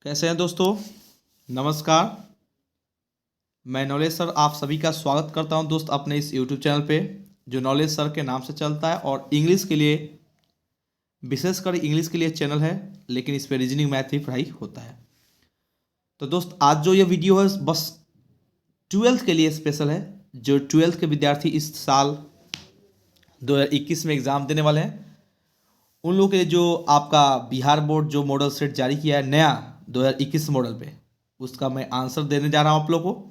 कैसे हैं दोस्तों। नमस्कार। मैं नॉलेज सर आप सभी का स्वागत करता हूं दोस्त अपने इस यूट्यूब चैनल पे जो नॉलेज सर के नाम से चलता है और इंग्लिश के लिए विशेषकर इंग्लिश के लिए चैनल है, लेकिन इस पे रीजनिंग मैथ भी पढ़ाई होता है। तो दोस्त आज जो ये वीडियो है बस ट्वेल्थ के लिए स्पेशल है। जो ट्वेल्थ के विद्यार्थी इस साल 2021 में एग्ज़ाम देने वाले हैं उन लोगों के लिए जो आपका बिहार बोर्ड जो मॉडल सेट जारी किया है नया 2021 मॉडल पे, उसका मैं आंसर देने जा रहा हूँ आप लोगों को।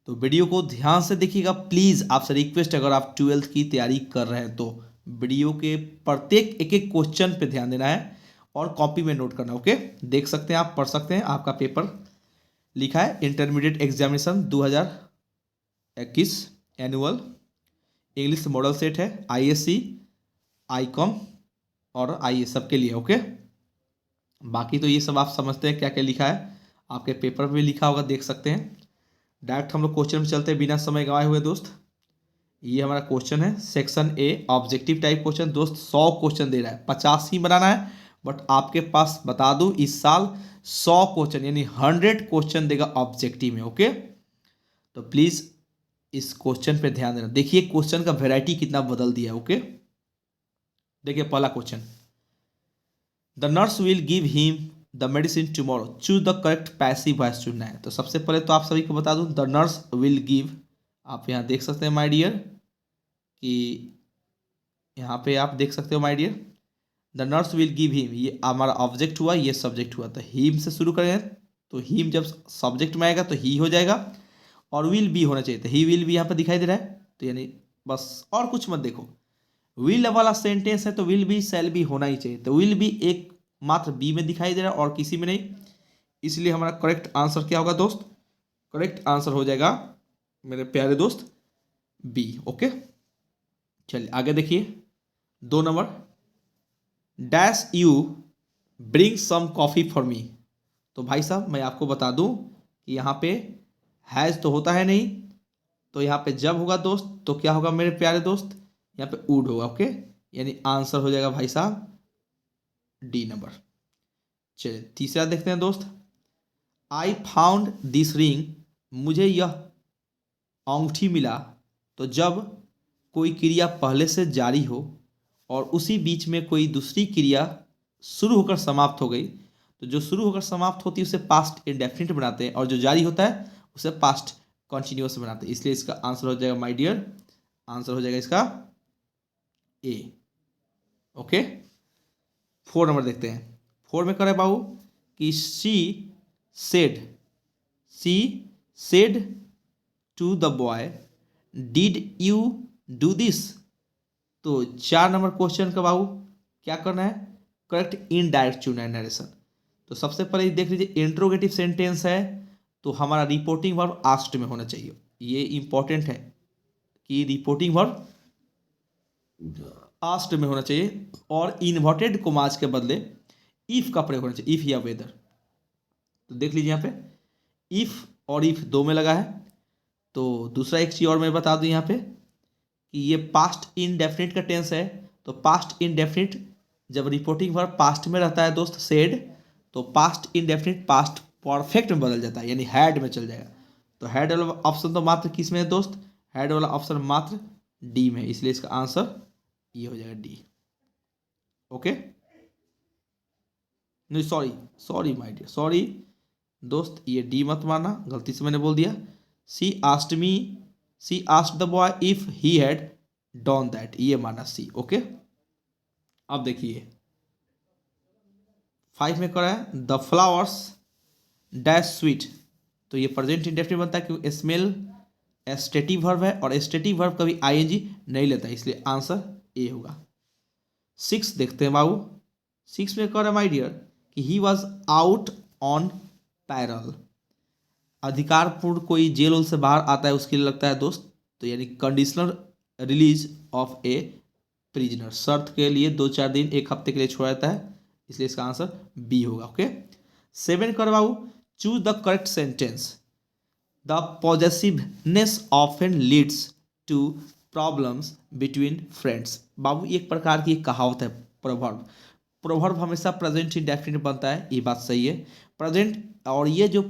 तो वीडियो को ध्यान से देखिएगा प्लीज़। आपसे रिक्वेस्ट, अगर आप ट्वेल्थ की तैयारी कर रहे हैं तो वीडियो के प्रत्येक एक एक क्वेश्चन पे ध्यान देना है और कॉपी में नोट करना। ओके, देख सकते हैं, आप पढ़ सकते हैं। आपका पेपर लिखा है intermediate examination 2021 annual English model set है, आईएससी, आईकॉम और आईए सबके लिए। ओके, बाकी तो ये सब आप समझते हैं क्या क्या लिखा है, आपके पेपर में लिखा होगा, देख सकते हैं। डायरेक्ट हम लोग क्वेश्चन में चलते हैं बिना समय गवाए हुए दोस्त। ये हमारा क्वेश्चन है section A objective type question. दोस्त 100 क्वेश्चन दे रहा है, 50 ही बनाना है, बट आपके पास बता दूं इस साल 100 क्वेश्चन यानी 100 क्वेश्चन देगा ऑब्जेक्टिव में। ओके, तो प्लीज़ इस क्वेश्चन पे ध्यान देना। देखिए क्वेश्चन का वेराइटी कितना बदल दिया है। ओके, देखिए पहला question, the nurse will give him the medicine tomorrow, choose the correct passive voice चुनना है। तो सबसे पहले तो आप सभी को बता दूं द नर्स विल गिव, आप यहाँ देख सकते हैं माय डियर कि यहाँ पे आप देख सकते हो my dear, the nurse will give him, ये हमारा ऑब्जेक्ट हुआ, ये सब्जेक्ट हुआ। तो हिम से शुरू करें तो हिम जब सब्जेक्ट में आएगा तो ही हो जाएगा और विल बी होना चाहिए। तो ही विल बी यहाँ पे दिखाई दे रहा है, तो यानी बस और कुछ मत देखो। विल वाला सेंटेंस है तो विल बी शैल बी होना ही चाहिए। तो विल बी एक मात्र बी में दिखाई दे रहा है और किसी में नहीं, इसलिए हमारा करेक्ट आंसर क्या होगा दोस्त? करेक्ट आंसर हो जाएगा मेरे प्यारे दोस्त बी। ओके, चलिए आगे देखिए। 2 number, dash you bring some coffee for me. तो भाई साहब मैं आपको बता दूं कि यहाँ पे हैज़ तो होता है नहीं, तो यहाँ पे जब होगा दोस्त तो क्या होगा मेरे प्यारे दोस्त? यहाँ पे वुड होगा। ओके, यानी आंसर हो जाएगा भाई साहब डी नंबर। चलिए तीसरा देखते हैं दोस्त, आई फाउंड दिस रिंग, मुझे यह अंगूठी मिला। तो जब कोई क्रिया पहले से जारी हो और उसी बीच में कोई दूसरी क्रिया शुरू होकर समाप्त हो गई, तो जो शुरू होकर समाप्त होती है उसे पास्ट इंडेफिनिट बनाते हैं और जो जारी होता है उसे पास्ट कॉन्टिन्यूअस बनाते हैं। इसलिए इसका आंसर हो जाएगा माय डियर, आंसर हो जाएगा इसका ए। ओके, 4 नंबर देखते हैं। 4 में करे बाबू कि said she said to the boy did you do this. तो 4 नंबर क्वेश्चन का बाबू क्या करना है? करेक्ट इनडायरेक्ट चुनना है नरेशन। तो सबसे पहले देख लीजिए इंट्रोगेटिव सेंटेंस है तो हमारा रिपोर्टिंग वर्ब आस्ट में होना चाहिए। ये इंपॉर्टेंट है कि रिपोर्टिंग वर्ब आस्ट में होना चाहिए और इन्वर्टेड कोमास के बदले इफ का प्रयोग होना चाहिए, इफ या वेदर। तो देख लीजिए यहाँ पे इफ और इफ दो में लगा है। तो दूसरा एक चीज और मैं बता दूं यहाँ पे कि ये पास्ट इनडेफिनिट का टेंस है। तो पास्ट इनडेफिनिट जब रिपोर्टिंग वर्ब पास्ट में रहता है दोस्त सेड, तो पास्ट इनडेफिनिट पास्ट परफेक्ट में बदल जाता है यानी हैड में चल जाएगा। तो हैड वाला ऑप्शन तो मात्र किस में है दोस्त? हैड वाला ऑप्शन मात्र डी में, इसलिए इसका आंसर ये हो जाएगा डी। ओके, नहीं sorry sorry my dear, sorry दोस्त, ये डी मत मारना, गलती से मैंने बोल दिया। She asked me, she asked the boy if he had done that, ये माना सी। ओके, अब देखिए 5 में करा है द फ्लावर्स डैश स्वीट। तो ये प्रेजेंट इंडेफिनिट बनता है क्योंकि स्मेल एस्टेटिव वर्ब है और एस्टेटिव वर्ब कभी आईएनजी नहीं लेता है, इसलिए आंसर ए होगा। 6 देखते हैं बाबू। 6 में कह रहा है माय डियर कि he was out on parole. अधिकारपूर्ण कोई जेल उल से बाहर आता है उसके लिए लगता है दोस्त, तो यानी conditional release of A prisoner, शर्त के लिए 2-4 दिन 1 हफ्ते के लिए छोड़ा जाता है, इसलिए इसका आंसर बी होगा। ओके, 7 करवाऊ, choose the correct sentence, the possessiveness often leads to problems between friends. बाबू एक प्रकार की एक कहावत है, प्रोवर्ब। प्रोवर्ब हमेशा प्रेजेंट इंडेफिनिट बनता है, ये बात सही है। प्रेजेंट और ये जो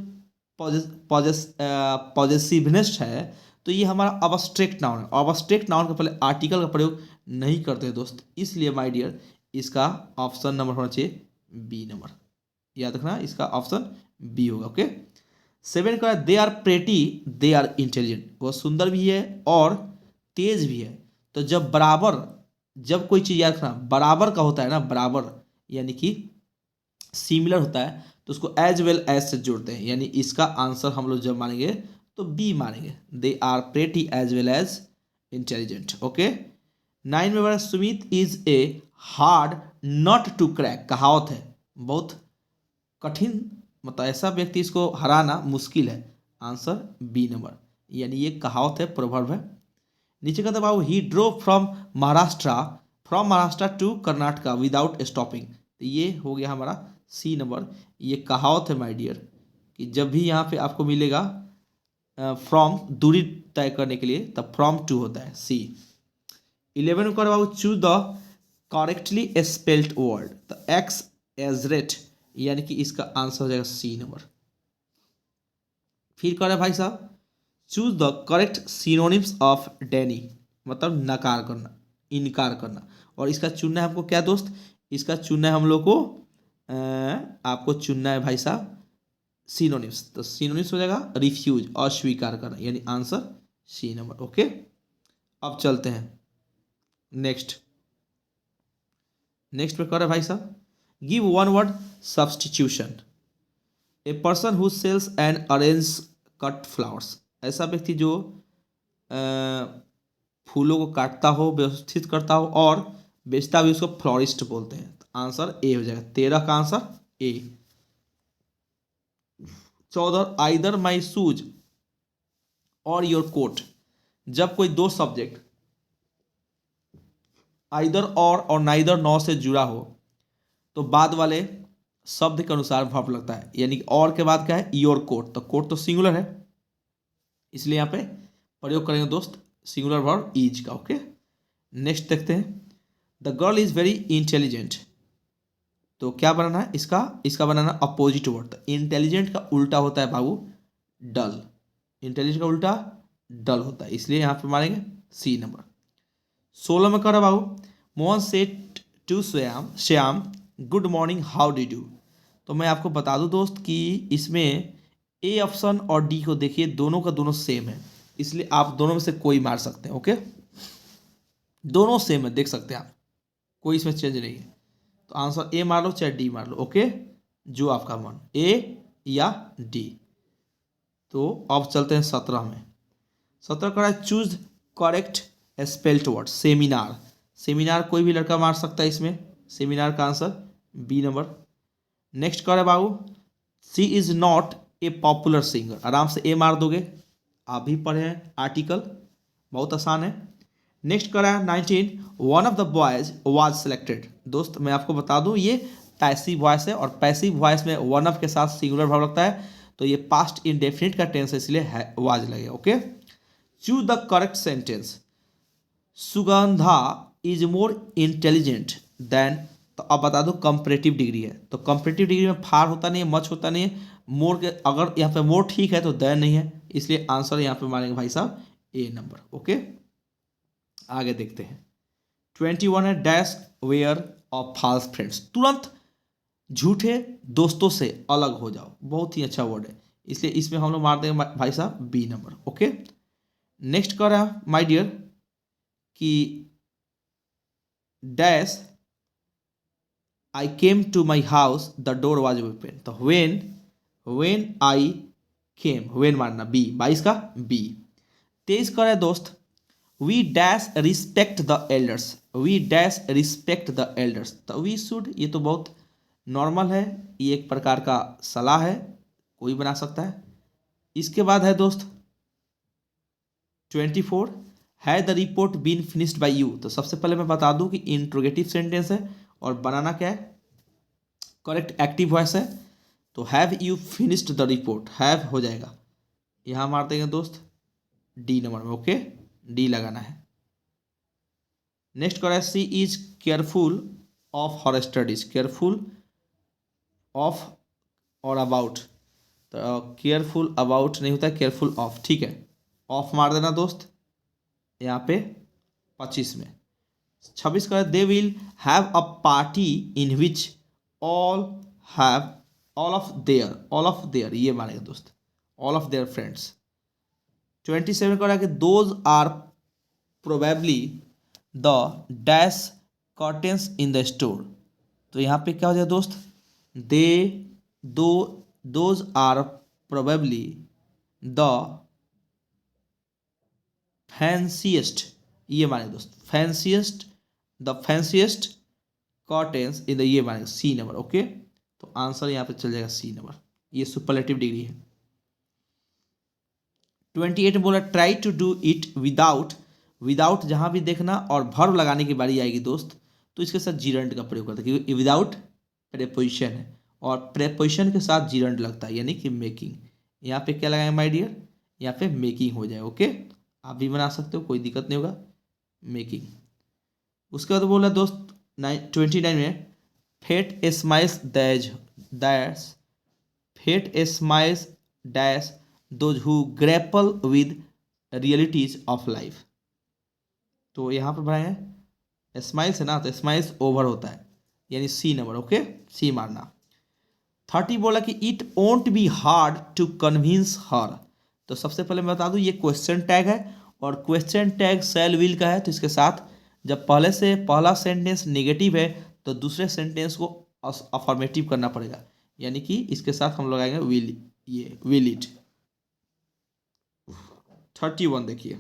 पॉजेसिवनेस है तो ये हमारा अब्स्ट्रैक्ट नाउन है। अब्स्ट्रैक्ट नाउन के पहले आर्टिकल का प्रयोग नहीं करते दोस्त, इसलिए माय डियर इसका ऑप्शन नंबर होना चाहिए बी नंबर, याद रखना इसका ऑप्शन बी होगा। ओके, 7 का they are pretty they are intelligent, वो सुंदर भी है और तेज भी है। तो जब बराबर, जब कोई चीज़ याद रखना बराबर का होता है ना, बराबर यानी कि सिमिलर होता है तो उसको एज वेल एज से जोड़ते हैं, यानी इसका आंसर हम लोग जब मानेंगे तो बी मानेंगे, they are pretty as well as intelligent. Okay, 9 में बड़ा Sumit is a hard not to crack, कहावत है बहुत कठिन, मतलब ऐसा व्यक्ति इसको हराना मुश्किल है, आंसर बी नंबर, यानी ये कहावत है, प्रोवर्ब है। नीचे का दबाव he drove from Maharashtra to Karnataka without stopping, तो ये हो गया हमारा सी नंबर। ये कहावत है माय डियर कि जब भी यहाँ पे आपको मिलेगा फ्रॉम दूरी तय करने के लिए तब फ्रॉम टू होता है, सी। 11 का दबाव choose the correctly spelled word, तो एक्स एज रेट, यानी कि इसका आंसर हो जाएगा सी नंबर। फिर करें भाई साहब choose the correct synonyms of Danny, मतलब नकार करना, इनकार करना, और इसका चुनना है हमको क्या दोस्त, इसका चुनना है हम लोग को आपको चुनना है भाई साहब सिनोनिम्स, तो सिनोनिम्स हो जाएगा रिफ्यूज, अस्वीकार करना, यानी आंसर सी नंबर। ओके, अब चलते हैं नेक्स्ट पे कर भाई साहब give one word substitution, a person who sells and arrange cut flowers, ऐसा व्यक्ति जो फूलों को काटता हो, व्यवस्थित करता हो और बेचता भी, उसको फ्लोरिस्ट बोलते हैं, तो आंसर ए हो जाएगा, 13 का answer A. 14 either my shoes और योर कोट, जब कोई दो सब्जेक्ट आइदर और नाइदर नौ से जुड़ा हो तो बाद वाले शब्द के अनुसार वर्ब लगता है, यानी कि और के बाद क्या है योर कोट, तो कोट तो सिंगुलर है इसलिए यहाँ पे प्रयोग करेंगे दोस्त सिंगुलर वर्ब इज का। ओके, नेक्स्ट देखते हैं the girl is very intelligent, तो क्या बनाना है इसका बनाना अपोजिट वर्ड, तो इंटेलिजेंट का उल्टा होता है बाबू डल, इंटेलिजेंट का उल्टा डल होता है, इसलिए यहाँ पे मारेंगे सी नंबर। 16 में करो बाबू Mohan said to Shyam good morning how do do, तो मैं आपको बता दूं दोस्त कि इसमें ए ऑप्शन और डी को देखिए दोनों का दोनों सेम है, इसलिए आप दोनों में से कोई मार सकते हैं। ओके, दोनों सेम है, देख सकते हैं आप, कोई इसमें चेंज नहीं है, तो आंसर ए मार लो चाहे डी मार लो। ओके, जो आपका मन, ए या डी। तो अब चलते हैं 17 में। 17 का choose correct spelled word, seminar कोई भी लड़का मार सकता है इसमें, सेमिनार का आंसर बी नंबर। नेक्स्ट करे बाबू she is not a popular singer, आराम से ए मार दोगे, आप भी पढ़े हैं आर्टिकल, बहुत आसान है। नेक्स्ट करा 19 one of the boys was selected, दोस्त मैं आपको बता दूं ये पैसिव वॉइस है और पैसिव वॉइस में वन ऑफ के साथ सिंगुलर वर्ब लगता है, तो ये पास्ट इंडेफिनिट का टेंस है इसलिए वाज लगेगा। Okay, choose the correct sentence Sugandha is more intelligent then, तो अब बता दो कंपैरेटिव डिग्री है, तो कंपैरेटिव डिग्री में फार होता नहीं है, मच होता नहीं है, मोर के अगर यहाँ पे मोर ठीक है तो देन नहीं है, इसलिए आंसर यहाँ पे मारेंगे भाई साहब ए नंबर। ओके, आगे देखते हैं 21 है dash ware of false friends, तुरंत झूठे दोस्तों से अलग हो जाओ, बहुत ही अच्छा वर्ड है, इसलिए इसमें हम लोग मार देंगे भाई साहब बी नंबर। ओके, नेक्स्ट कर रहा है माय डियर कि dash I came to my house the door was open, तो वेन आई केम, वेन मारना बी, 22 का बी। 23 कर रहा है दोस्त we dash respect the elders, we dash respect the elders, तो वी शुड, ये तो बहुत नॉर्मल है, ये एक प्रकार का सलाह है, कोई बना सकता है। इसके बाद है दोस्त 24 है the report been finished by you, तो सबसे पहले मैं बता दूं कि इंट्रोगेटिव सेंटेंस है और बनाना क्या है करेक्ट एक्टिव वॉइस है, तो have you finished the report, have हो जाएगा, यहां मार देंगे दोस्त डी नंबर में। ओके, डी लगाना है। नेक्स्ट करें she is careful of her studies, careful of और अबाउट, तो केयरफुल अबाउट नहीं होता, केयरफुल ऑफ, ठीक है, ऑफ मार देना दोस्त यहाँ पे 25 में। 26 का they will have a party in which all have all of their, ये मानेगा दोस्त, ऑल ऑफ देयर फ्रेंड्स। 27 का कि those are probably the dash curtains in the store, तो यहाँ पे क्या हो जाएगा दोस्त, दे दो those are probably the fanciest, ये माने दोस्त, fanciest, the fanciest curtains in the, ये माने सी नंबर। ओके, तो आंसर यहाँ पे चल जाएगा सी नंबर, ये सुपरलेटिव डिग्री है। 28 बोला try to do it without, without जहां भी देखना और वर्ब लगाने की बारी आएगी दोस्त, तो इसके साथ जीरंड का प्रयोग करते हैं, क्योंकि विदाउट प्रेपोजिशन है और प्रेपोजिशन के साथ जीरंड लगता है, यानी कि मेकिंग। यहाँ पे क्या लगाएंगे माय डियर, यहाँ पे मेकिंग हो जाए। ओके, आप भी बना सकते हो, कोई दिक्कत नहीं होगा, मेकिंग। उसके बाद बोला दोस्त 29 में fate smiles dash that's, fate smiles dash those who grapple with realities of life, तो यहाँ पर बनाए स्माइल्स है ना, तो स्माइल्स ओवर होता है, यानी सी नंबर। ओके, सी मारना। 30 बोला कि it won't be hard to convince her, तो सबसे पहले मैं बता दूं ये क्वेश्चन टैग है और क्वेश्चन टैग सेल विल का है, तो इसके साथ जब पहले से पहला सेंटेंस नेगेटिव है तो दूसरे सेंटेंस को अफर्मेटिव करना पड़ेगा, यानी कि इसके साथ हम लगाएंगे विल, ये विल इट। 31 देखिए,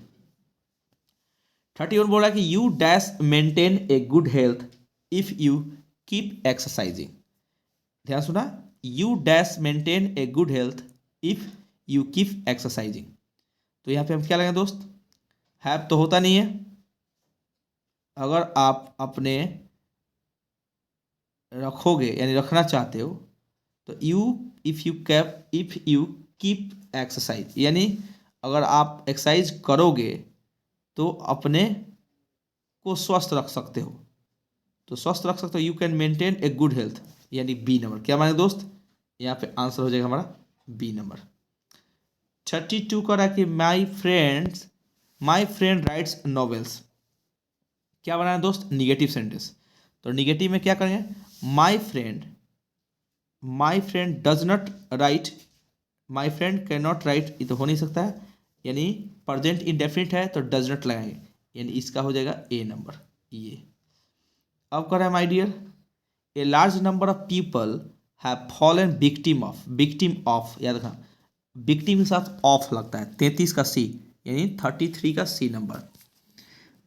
31 बोला कि you dash maintain a good health if you keep exercising, ध्यान सुना, you dash maintain a good health if you keep exercising, तो यहाँ पे हम क्या लगाएंगे दोस्त, हैव तो होता नहीं है, अगर आप अपने रखोगे यानी रखना चाहते हो तो इफ यू कीप एक्सरसाइज, यानी अगर आप एक्सरसाइज करोगे तो अपने को स्वस्थ रख सकते हो, तो स्वस्थ रख सकते हो, you can maintain a good health, यानी बी नंबर। क्या माने दोस्त, यहाँ पे आंसर हो जाएगा हमारा बी नंबर। 32 का रहा कि माई फ्रेंड राइट्स नॉवेल्स, क्या बनाना दोस्त, निगेटिव सेंटेंस, तो निगेटिव में क्या करेंगे, my friend does not right, my friend can not right, ये तो हो नहीं सकता है, यानी प्रेजेंट इंडेफिनिट है तो डज नॉट लगाएंगे, यानी इसका हो जाएगा ए नंबर, ये। अब कर रहा है my dear, a large number of people have fallen victim of, याद रखना विक्टिम के साथ ऑफ लगता है, 33 का सी, यानी 33 का सी नंबर।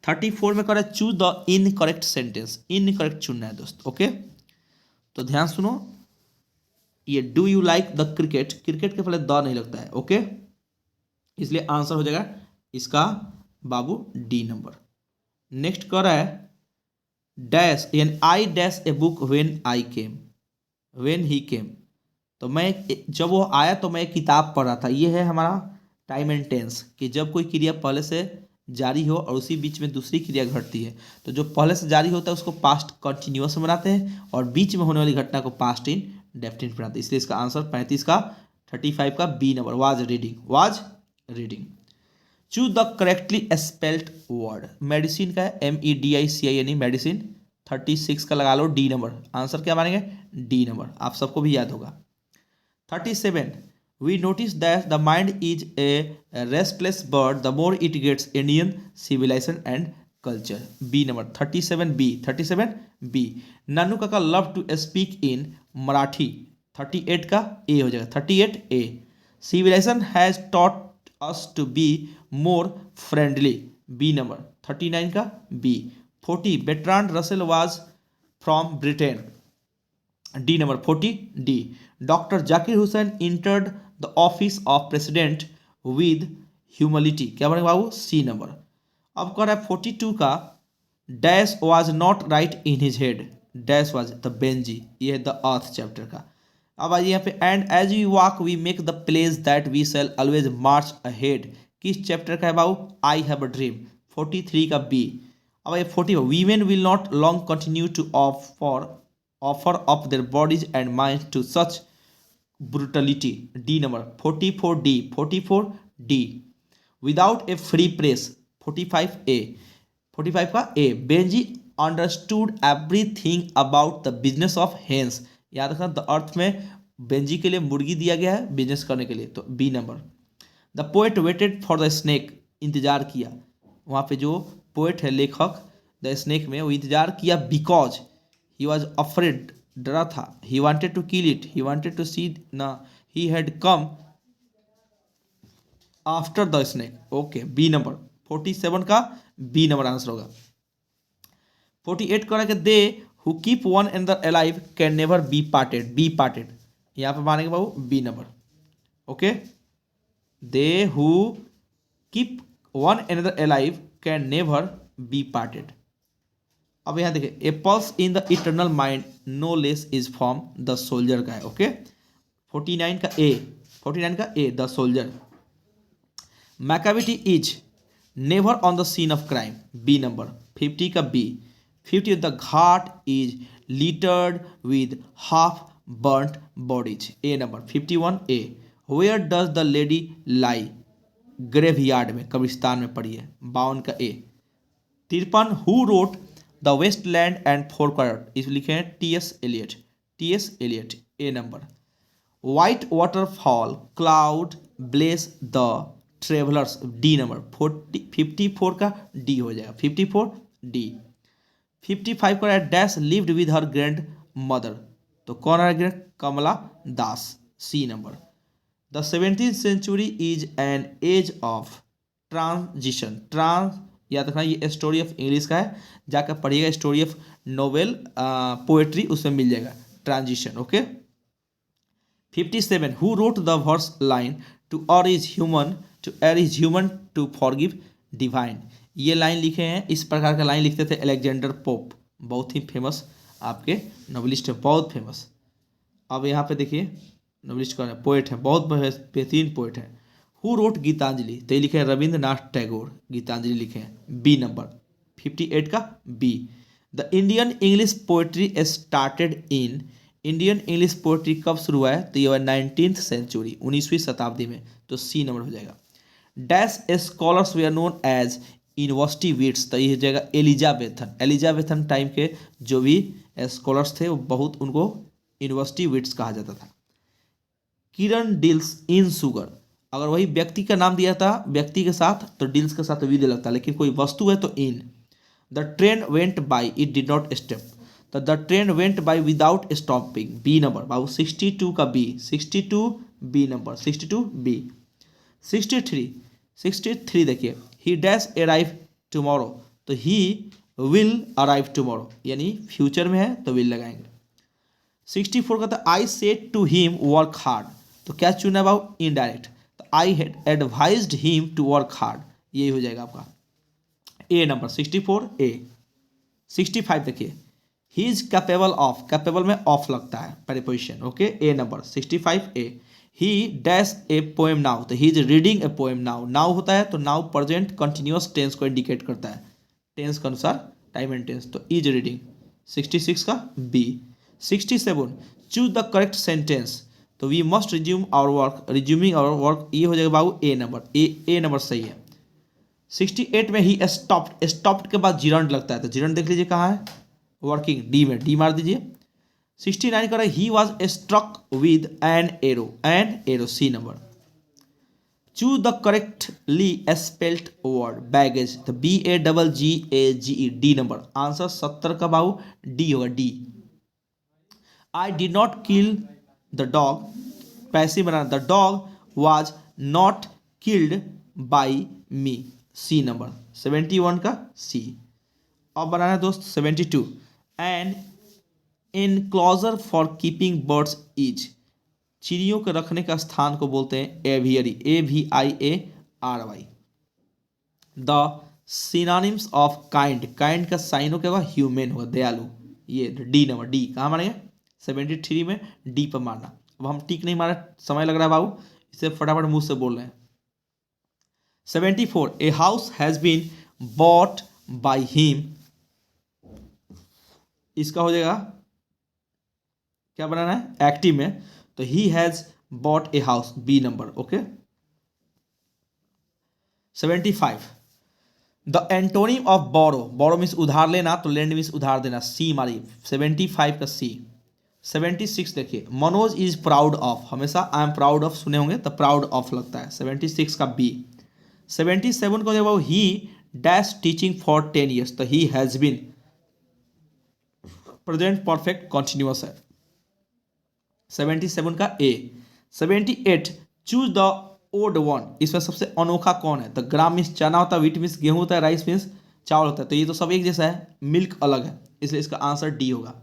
34 में कर रहा है choose the incorrect sentence, incorrect चुनना है दोस्त। ओके, तो ध्यान सुनो, ये do you like the cricket, cricket के पहले द नहीं लगता है। ओके, इसलिए आंसर हो जाएगा इसका बाबू डी नंबर। नेक्स्ट कर रहा है डैश, यानी I dash a book when he came, तो मैं जब वो आया तो मैं एक किताब पढ़ रहा था, ये है हमारा टाइम एंड टेंस, कि जब कोई क्रिया पहले से जारी हो और उसी बीच में दूसरी क्रिया घटती है, तो जो पहले से जारी होता है उसको पास्ट कंटिन्यूअस में बनाते हैं और बीच में होने वाली घटना को पास्ट इन डेफिनिट बनाते हैं, इसलिए इसका आंसर 35 का 35 का B number, was reading. Choose the correctly spelled word, medicine का है MEDICI, यानी मेडिसिन, 36 का लगा लो डी नंबर, आंसर क्या मानेंगे, डी नंबर, आप सबको भी याद होगा। 37 we notice that the mind is a restless bird the more it gets Indian civilization and culture, B number 37B नानू काका love to speak in Marathi, 38 का ए हो जाएगा, 38A civilization has taught us to be more friendly, B number 39 का B। 40 Bertrand Russell was from Britain, D number 40D। Dr. Zakir Hussain entered the office of president with humility, क्या बनेगा बाबू, C number. अब कर रहा है 42 का dash was not right in his head, dash was the Benji, ये है the earth chapter का। अब आइए यहाँ पे and as we walk we make the place that we shall always march ahead, किस चैप्टर का है बाबू, आई हैव अ ड्रीम, 43 का बी। अब ये 40 women will not long continue to offer up their bodies and mind to such brutality. D number 44 D 44 D without a free press. 45 A 45 का A Benjy understood everything about the business of hens. याद रखना the earth में Benji के लिए मुर्गी दिया गया है बिजनेस करने के लिए, तो B number. The poet waited for the snake, इंतजार किया, वहाँ पे जो पोएट है लेखक द स्नेक में वो इंतजार किया बिकॉज ही वॉज अफ्रेड, डरा था, he wanted to kill it, he wanted to see ना, he had come after the snake. Okay B number 47 का बी नंबर आंसर होगा। 48 का they who keep one another alive can never be parted, B parted यहाँ पे मानेंगे बाबू B number. Okay they who keep one another alive can never be parted. अब यहाँ देखिए a pulse in the eternal mind no less is from the soldier का है। Okay 49 का ए, 49 का A the soldier. Macavity is never on the scene of crime, B number. 50 का B. 50 the ghat is littered with half burnt bodies, A number. 51 A where does the lady lie, graveyard में, कब्रिस्तान में पड़ी है, 52 का A. 53 who wrote the waste land and four quadrant, इस लिखे हैं T S Elliott, T S Eliot, A number. White waterfall cloud bless the travellers, D number. 54 का डी हो जाएगा, 54 डी। 55 का dash lived with her grandmother, तो कौन आ रहा है? Kamala Das, C number. The 17th century is an age of transition, trans याद रखना ये स्टोरी ऑफ इंग्लिश का है, जाकर पढ़िएगा स्टोरी ऑफ नोवेल पोएट्री उसमें मिल जाएगा transition. Okay 57 who wrote the verse line to err is human to forgive divine, ये लाइन लिखे हैं, इस प्रकार का लाइन लिखते थे अलेक्जेंडर पोप, बहुत ही फेमस आपके नोवेलिस्ट है, बहुत फेमस। अब यहाँ पे देखिए नोवेलिस्ट कौन है? पोएट है, बहुत बेहतरीन पोएट है। हु रोट गीतांजलि, तो ये लिखे हैं रविंद्रनाथ टैगोर, गीतांजलि लिखे हैं, बी नंबर। 58 का B. The Indian English poetry started in, Indian English poetry कब शुरू हुआ है? तो ये 19th सेंचुरी, 19वीं शताब्दी में, तो सी नंबर हो जाएगा। Dash scholars they are known as university wits, तो ये हो जाएगा एलिजाबेथन, एलिजाबेथन टाइम के जो भी स्कॉलर्स थे वो बहुत उनको यूनिवर्सिटी विट्स कहा जाता था। किरण डील्स इन शुगर, अगर वही व्यक्ति का नाम दिया था व्यक्ति के साथ तो डील्स के साथ वी दे लगता, लेकिन कोई वस्तु है तो in. The train went by it did not stop, तो the train went by without stopping, B number बाबू। 62 का बी, 62 बी नंबर, 62 बी। 63 देखिए ही डैश अराइव टुमारो, तो ही विल अराइव टुमारो, यानी फ्यूचर में है तो विल लगाएंगे। 64 का था I said to him work hard, तो क्या चुना बाबू? इनडायरेक्ट, तो I had advised him to work hard, यही हो जाएगा आपका ए नंबर 64 ए। 65 देखिए he is capable of, capable में ऑफ लगता है preposition, okay A number 65 A. He dash a poem now, तो he is reading a poem now, now होता है तो नाउ प्रेजेंट कंटिन्यूअस टेंस को इंडिकेट करता है, टेंस के अनुसार टाइम एंड टेंस, तो इज रीडिंग। 66 का B. 67 choose the correct sentence, तो we must resume our work, resuming our work, ये हो जाएगा बाबू ए नंबर, ए नंबर सही है। 68 में ही स्टॉप्ड, स्टॉप्ड के बाद जिरंड लगता है, तो जिरंड देख लीजिए कहाँ है? वर्किंग, डी में, डी मार दीजिए। 69 का he was struck with an arrow, C number. Choose the correctly spelled word baggage, तो BAGGE, डी नंबर। आंसर 70 का बाबू डी होगा, D. I did not kill the dog, passive बनाना, the dog was not killed by me, C number. 71 का C. अब बनाना दोस्त 72 and enclosure for keeping birds is, चिड़ियों के रखने का स्थान को बोलते हैं aviary, AVIARY। The synonyms of kind, kind का साइन हो क्या होगा? ह्यूमन होगा, दयालु, ये डी नंबर, डी कहाँ मारेंगे? 73 में डी पर मारना। अब हम टिक नहीं मारे, समय लग रहा है बाबू, इसे फटाफट मुंह से बोल रहे हैं। 74 a house has been bought by him इसका हो जाएगा, क्या बनाना है एक्टिव में, तो he has bought a house, B number. Okay 75, the antonym of borrow, borrow means उधार लेना, तो लेंड मीन्स उधार देना, सी मारी 75 का सी। 76 देखिए, मनोज इज प्राउड ऑफ, हमेशा आई एम प्राउड ऑफ सुने होंगे तो प्राउड ऑफ लगता है, 76 का बी। 77 को जब he dash teaching for 10 years, तो he has been present perfect continuous है, 77 का A. 78, choose the odd one, इसमें सबसे अनोखा कौन है, तो ग्राम मीन्स चना होता है, व्हीट मीन्स गेहूं होता है, राइस मीन्स चावल होता है, तो ये तो सब एक जैसा है, मिल्क अलग है, इसलिए इसका आंसर डी होगा।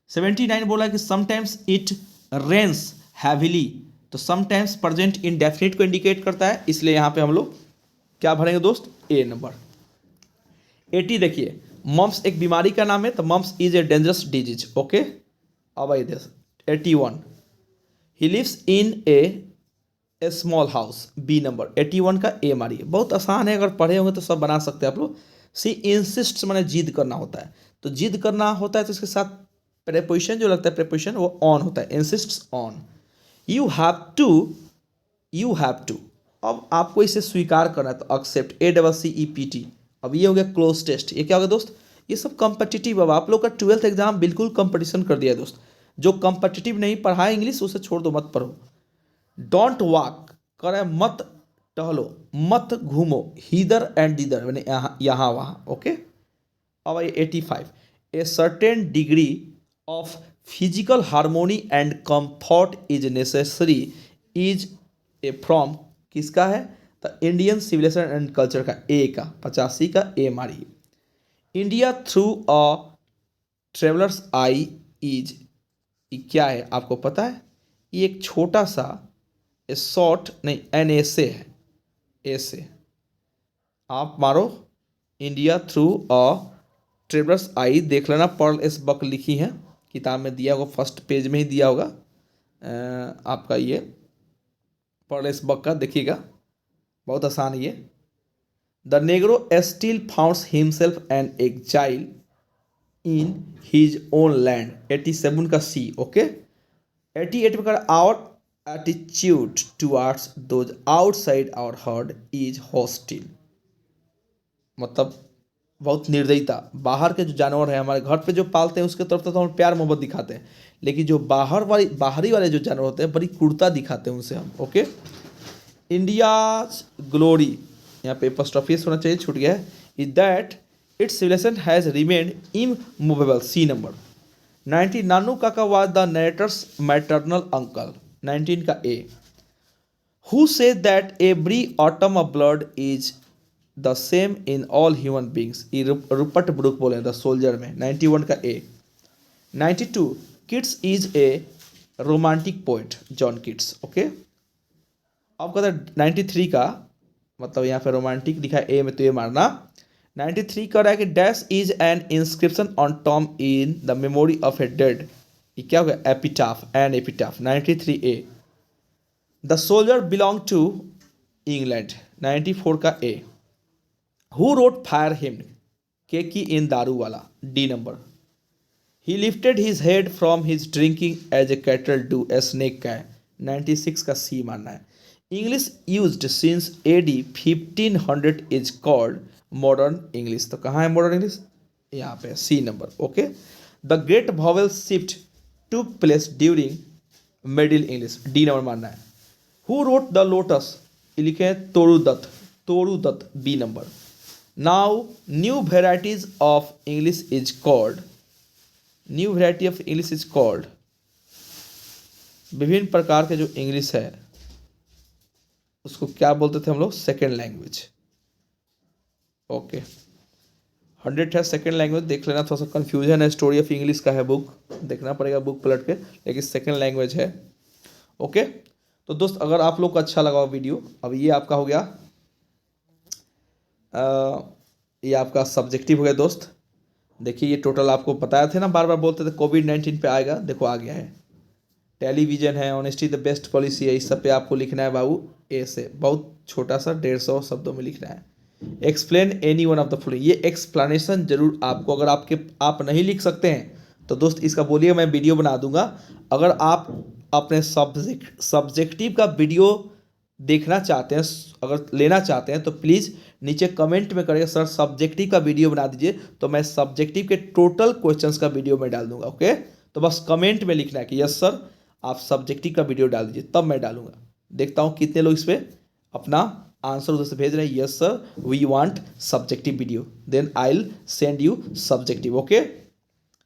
79 बोला कि समटाइम्स इट रेन्स हैविली, तो समटाइम्स प्रेजेंट इंडेफिनिट को इंडिकेट करता है, इसलिए यहाँ पे हम लोग क्या भरेंगे दोस्त, ए नंबर। 80 देखिए, मम्स एक बीमारी का नाम है, तो mumps is a dangerous disease. Okay अब आइए 81, he lives in a small house, B number. 81 का ए मारिए, बहुत आसान है, अगर पढ़े होंगे तो सब बना सकते हैं आप लोग। सी इंसिस्ट मैंने जिद करना होता है, तो जिद करना होता है तो इसके साथ प्रेपोजिशन जो लगता है, प्रेपोजिशन वो ऑन होता है, insist on. You have to, you have to, अब आपको इसे स्वीकार करना है, तो एक्सेप्ट, ACCEPT। अब ये हो गया क्लोज टेस्ट, ये क्या हो गया दोस्त, ये सब कॉम्पिटिटिव। अब आप लोग का 12th एग्जाम बिल्कुल कंपटीशन कर दिया है दोस्त, जो कॉम्पिटिटिव नहीं पढ़ा है इंग्लिश उसे छोड़ दो, मत पढ़ो। डोंट वॉक, करे मत टहलो, मत घूमो, हिदर एंड दिदर मैंने यहाँ वहाँ। ओके अब आइए 85, a certain degree of physical harmony and comfort is necessary, is a from, किसका है, तो इंडियन सिविलाइजेशन एंड कल्चर का, ए का, 85 का ए मारिए। India through a travellers I is, क्या है आपको पता है, ये एक छोटा सा शॉर्ट नहीं, एन एसे है, एसे आप मारो, इंडिया थ्रू अ ट्रेवलर्स आई, देख लेना, पर्ल एस बक लिखी है, किताब में दिया होगा, फर्स्ट पेज में ही दिया होगा आपका, ये पर्ल एस बक का देखिएगा, बहुत आसान है ये। The negro still founds himself an exile in his own land, 87 का सी। ओके 88 का our attitude towards those outside our herd is hostile, मतलब बहुत निर्दयता, बाहर के जो जानवर हैं हमारे घर पे जो पालते हैं उसके तरफ तो हम प्यार मोहब्बत दिखाते हैं, लेकिन जो बाहरी वाले जो जानवर होते हैं बड़ी क्रूरता दिखाते हैं उनसे हम। ओके इंडिया ग्लोरी, यहाँ पे एपोस्ट्रोफी होना चाहिए, छूट गया है, is that its civilization has remained immovable, C number. 19, Nanu Kaka was the narrator's maternal uncle, 19 का A. Who say that every autumn of blood is the same in all human beings, ये Rupert Brooke बोले the soldier में, 91 का A. 92, Keats is a romantic poet, John Keats. Okay अब कहते हैं 93 का, मतलब यहाँ पे रोमांटिक लिखा है ए में, तो ये मारना। 93 कह रहा है कि dash is an inscription on tomb in the memory of a dead, ये क्या हो गया, epitaph, an epitaph, 93 A. The soldier belong to England, 94 का A. Who wrote fire him, के की इन दारू वाला, D number. He lifted his head from his drinking as a cattle do, a snake का है, 96 का सी मानना है। English used since AD 1500 is called modern English, तो कहाँ है मॉडर्न इंग्लिश, यहाँ पे सी number. Okay the great vowel shift to place during middle English, D number मानना है। हु रोट द लोटस, लिखे हैं तोड़ुदत्त, तोड़ुदत्त, B number. Now new varieties of English is called, new variety of English is called, विभिन्न प्रकार के जो English है उसको क्या बोलते थे हम लोग, सेकेंड लैंग्वेज। ओके 100 है सेकेंड लैंग्वेज, देख लेना, थोड़ा सा कन्फ्यूजन है, स्टोरी ऑफ इंग्लिश का है बुक, देखना पड़ेगा बुक पलट के, लेकिन सेकेंड लैंग्वेज है। ओके तो दोस्त अगर आप लोग को अच्छा लगा वीडियो, अब ये आपका हो गया, ये आपका सब्जेक्टिव हो गया दोस्त। देखिए ये टोटल आपको बताया थे ना, बार बार बोलते थे कोविड-19 पे आएगा, देखो आ गया है। टेलीविजन है, ऑनेस्टी द बेस्ट पॉलिसी है, इस सब पे आपको लिखना है बाबू, ए से बहुत छोटा सा 150 शब्दों में लिखना है। Explain any one of the following, ये एक्सप्लेनेशन जरूर आपको, अगर आप नहीं लिख सकते हैं तो दोस्त इसका बोलिए, मैं वीडियो बना दूंगा। अगर आप अपने सब्जेक्टिव का वीडियो देखना चाहते हैं, अगर लेना चाहते हैं तो प्लीज़ नीचे कमेंट में करिए सर सब्जेक्टिव का वीडियो बना दीजिए, तो मैं सब्जेक्टिव के टोटल क्वेश्चंस का वीडियो में डाल दूंगा। ओके, तो बस कमेंट में लिखना है कि यस सर आप सब्जेक्टिव का वीडियो डाल दीजिए, तब मैं डालूंगा। देखता हूँ कितने लोग इस पर अपना आंसर उधर से भेज रहे हैं। Yes sir we want subjective video, then I will send you subjective. Okay,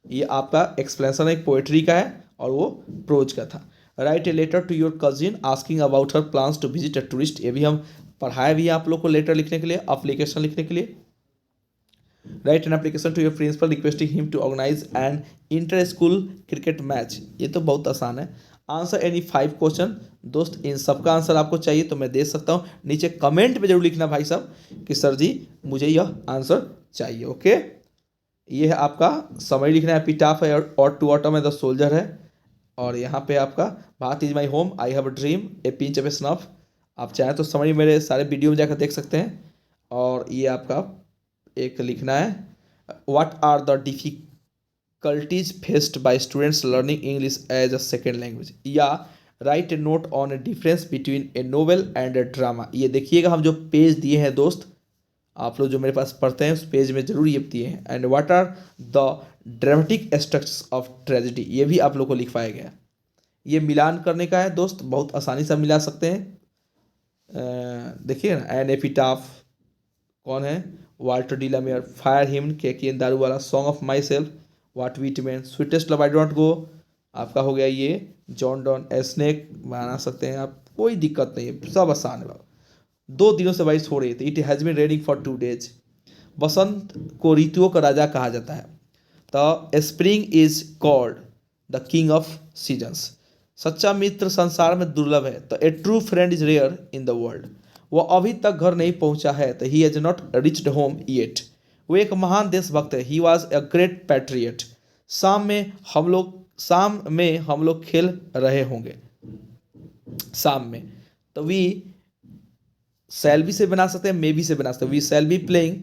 ये आपका एक्सप्लेनेशन एक पोएट्री का है और वो प्रोज का था। Write a letter to your cousin asking about her plans to visit a tourist, ये भी हम पढ़ाए भी हैं आप लोग को लेटर लिखने के लिए, अप्लीकेशन लिखने के लिए। Write an application to your principal requesting him to organise an inter school cricket match, ये तो बहुत आसान है। आंसर एनी 5 क्वेश्चन, दोस्त इन सब का आंसर आपको चाहिए तो मैं दे सकता हूँ, नीचे कमेंट में जरूर लिखना भाई साहब कि सर जी मुझे यह आंसर चाहिए। ओके, ये है आपका समरी लिखना है, एपिटाफ है और टू ऑटम है, द सोल्जर है, और यहाँ पे आपका Bharat is my home, I have a dream, A pinch of A snuff. आप चाहें तो समरी मेरे सारे वीडियो में जाकर देख सकते हैं। और ये आपका एक लिखना है, what are the difficulties faced by students learning English as a second language, या write a note on a difference between a novel and a drama. ये देखिएगा हम जो पेज दिए हैं दोस्त, आप लोग जो मेरे पास पढ़ते हैं उस पेज में जरूर ये दिए हैं। And what are the dramatic structures of tragedy, ये भी आप लोग को लिखवाया गया है। ये मिलान करने का है दोस्त, बहुत आसानी से मिला सकते हैं। देखिए ना, एन एपिटाफ कौन है, Walter de la Mare, fire him Keki Daruwalla, song of myself, Walt Whitman, sweetest love I don't go, आपका हो गया ये जॉन डॉन, स्नेक बना सकते हैं आप, कोई दिक्कत नहीं है, सब आसान है बाबा। 2 दिनों से बारिश हो रही थी, it has been raining for 2 days. बसंत को ऋतुओं का राजा कहा जाता है, the spring is called the king of seasons. सच्चा मित्र संसार में दुर्लभ है, तो a true friend is rare in the world. वो अभी तक घर नहीं पहुंचा है, तो he has not reached home yet. वो एक महान देशभक्त है, he was a great patriot. शाम में हम लोग खेल रहे होंगे, शाम में, तो वी शैल बी से बना सकते हैं, मे बी से बना सकते हैं, we shall be playing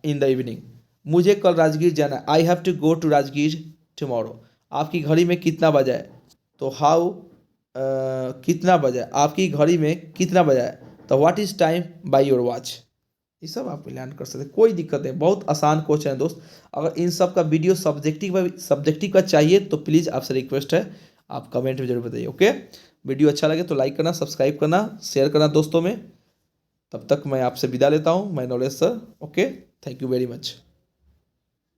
in the evening. मुझे कल राजगीर जाना है, I have to go to Rajgir tomorrow. आपकी घड़ी में कितना बजा है, तो हाउ कितना बजा है, आपकी घड़ी में कितना बजा है, तो what is time by your watch. ये सब आप मिलान कर सकते हैं, कोई दिक्कत नहीं, बहुत आसान क्वेश्चन है दोस्त। अगर इन सब का वीडियो सब्जेक्टिव का चाहिए तो प्लीज़ आपसे रिक्वेस्ट है आप कमेंट में जरूर बताइए। ओके, वीडियो अच्छा लगे तो लाइक करना, सब्सक्राइब करना, शेयर करना दोस्तों में। तब तक मैं आपसे विदा लेता हूँ, मैं knowledge sir. Okay, thank you very much.